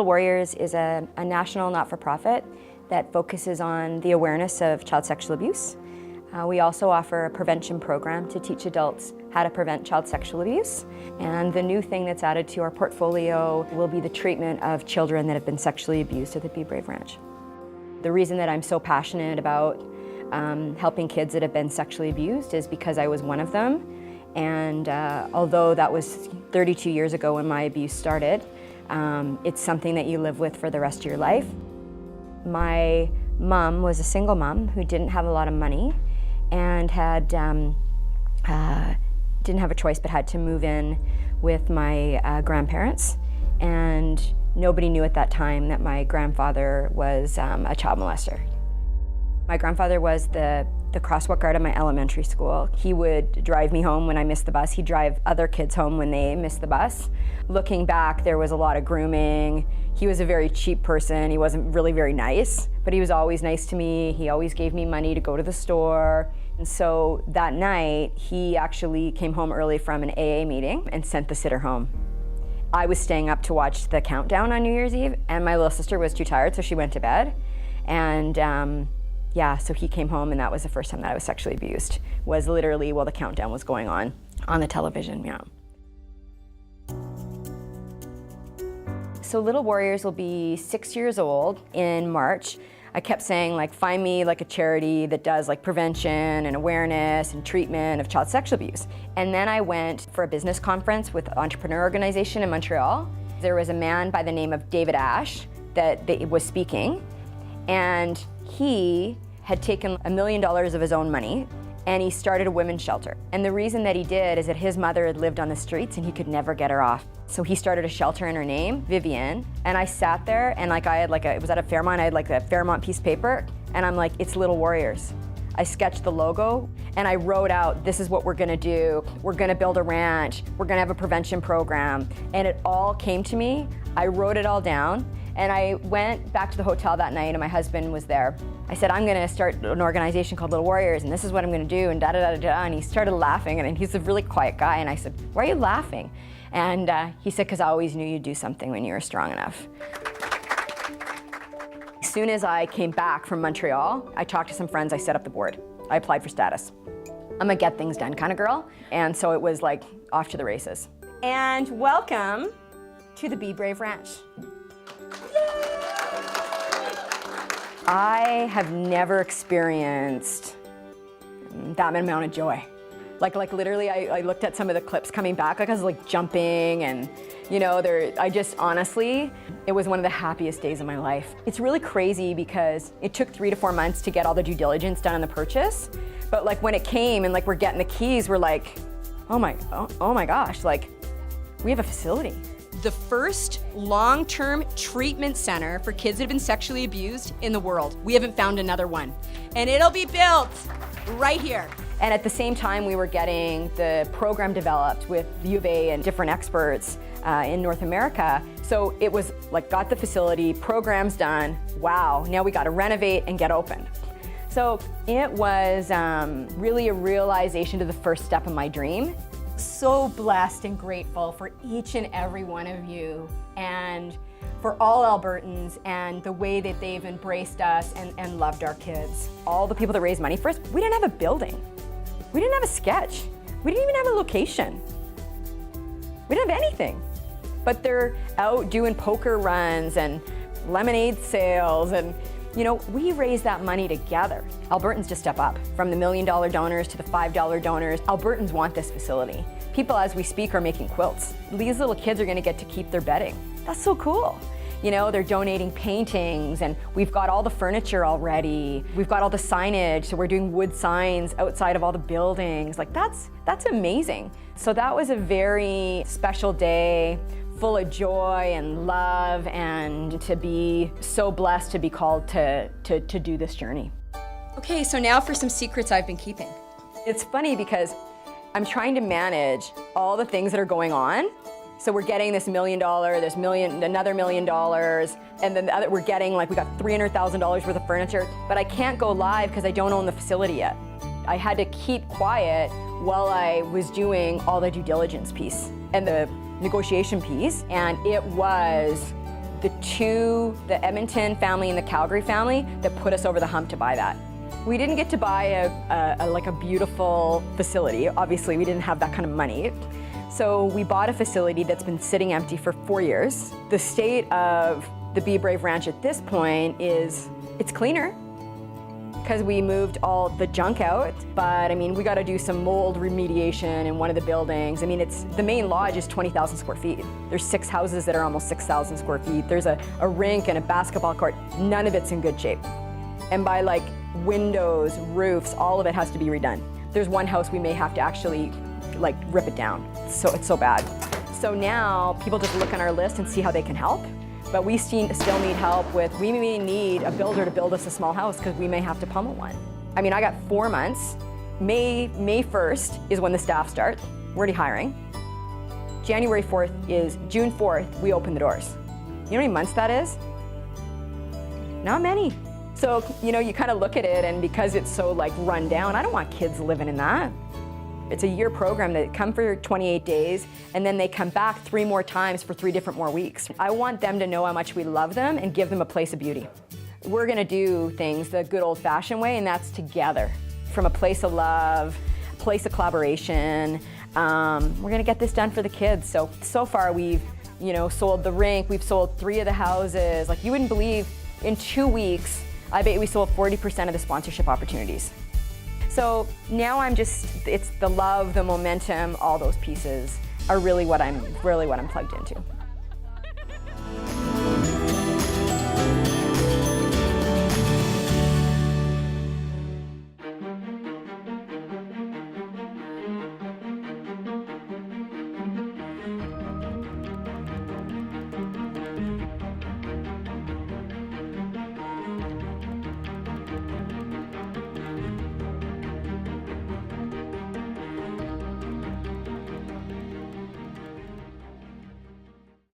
Warriors is a national not-for-profit that focuses on the awareness of child sexual abuse. We also offer a prevention program to teach adults how to prevent child sexual abuse. And the new thing that's added to our portfolio will be the treatment of children that have been sexually abused at the Be Brave Ranch. The reason that I'm so passionate about helping kids that have been sexually abused is because I was one of them. And although that was 32 years ago when my abuse started, it's something that you live with for the rest of your life. My mom was a single mom who didn't have a lot of money and had didn't have a choice but had to move in with my grandparents. And nobody knew at that time that my grandfather was a child molester. My grandfather was the crosswalk guard at my elementary school. He would drive me home when I missed the bus. He'd drive other kids home when they missed the bus. Looking back, there was a lot of grooming. He was a very cheap person. He wasn't really very nice, but he was always nice to me. He always gave me money to go to the store. And so that night, he actually came home early from an AA meeting and sent the sitter home. I was staying up to watch the countdown on New Year's Eve, and my little sister was too tired, so she went to bed. And yeah, so he came home, and that was the first time that I was sexually abused, was literally while the countdown was going on the television, yeah. So Little Warriors will be 6 years old in March. I kept saying, like, find me like a charity that does like prevention and awareness and treatment of child sexual abuse. And then I went for a business conference with an entrepreneur organization in Montreal. There was a man by the name of David Ash that was speaking, and he had taken $1 million of his own money and he started a women's shelter. And the reason that he did is that his mother had lived on the streets and he could never get her off. So he started a shelter in her name, Vivian, and I sat there and like I had like it was at a Fairmont, I had like a Fairmont piece of paper, and I'm like, it's Little Warriors. I sketched the logo and I wrote out, this is what we're gonna do. We're gonna build a ranch. We're gonna have a prevention program. And it all came to me. I wrote it all down. And I went back to the hotel that night and my husband was there. I said, I'm gonna start an organization called Little Warriors and this is what I'm gonna do and da-da-da-da-da. And he started laughing and he's a really quiet guy. And I said, why are you laughing? And he said, because I always knew you'd do something when you were strong enough. As soon as I came back from Montreal, I talked to some friends, I set up the board. I applied for status. I'm a get things done kind of girl. And so it was like off to the races. And welcome to the Be Brave Ranch. I have never experienced that amount of joy. Like literally, I looked at some of the clips coming back, like I was like jumping and, you know, I just honestly, it was one of the happiest days of my life. It's really crazy because it took 3 to 4 months to get all the due diligence done on the purchase. But like when it came and like we're getting the keys, we're like, oh my gosh, like we have a facility. The first long-term treatment center for kids that have been sexually abused in the world. We haven't found another one. And it'll be built right here. And at the same time, we were getting the program developed with the U of A and different experts in North America. So it was like, got the facility, programs done, wow, now we gotta renovate and get open. So it was really a realization to the first step of my dream. So blessed and grateful for each and every one of you and for all Albertans and the way that they've embraced us and loved our kids. All the people that raised money for us, we didn't have a building. We didn't have a sketch. We didn't even have a location. We didn't have anything. But they're out doing poker runs and lemonade sales and, you know, we raise that money together. Albertans just step up, from the $1 million donors to the $5 donors. Albertans want this facility. People, as we speak, are making quilts. These little kids are gonna get to keep their bedding. That's so cool. You know, they're donating paintings and we've got all the furniture already. We've got all the signage, so we're doing wood signs outside of all the buildings. Like that's amazing. So that was a very special day, full of joy and love, and to be so blessed to be called to do this journey. Okay, so now for some secrets I've been keeping. It's funny because I'm trying to manage all the things that are going on. So we're getting this $1 million, another $1 million, and then we're getting like, we got $300,000 worth of furniture, but I can't go live because I don't own the facility yet. I had to keep quiet while I was doing all the due diligence piece and the negotiation piece, and it was the Edmonton family and the Calgary family that put us over the hump to buy that. We didn't get to buy a beautiful facility. Obviously, we didn't have that kind of money. So we bought a facility that's been sitting empty for 4 years. The state of the Be Brave Ranch at this point is, it's cleaner because we moved all the junk out. But I mean, we got to do some mold remediation in one of the buildings. I mean, the main lodge is 20,000 square feet. There's 6 houses that are almost 6,000 square feet. There's a rink and a basketball court. None of it's in good shape. And by like windows, roofs, all of it has to be redone. There's one house we may have to actually like rip it down. So it's so bad. So now people just look on our list and see how they can help. But we still need help with, we may need a builder to build us a small house because we may have to pummel one. I mean, I got 4 months. May 1st is when the staff start. We're already hiring. January 4th is, June 4th, we open the doors. You know how many months that is? Not many. So, you know, you kind of look at it, and because it's so like run down, I don't want kids living in that. It's a year program that come for 28 days, and then they come back 3 more times for 3 different more weeks. I want them to know how much we love them and give them a place of beauty. We're gonna do things the good old-fashioned way, and that's together. From a place of love, a place of collaboration. We're gonna get this done for the kids. So far we've, you know, sold the rink, we've sold 3 of the houses. Like, you wouldn't believe, in 2 weeks, I bet we sold 40% of the sponsorship opportunities. So now it's the love, the momentum, all those pieces are really what I'm plugged into.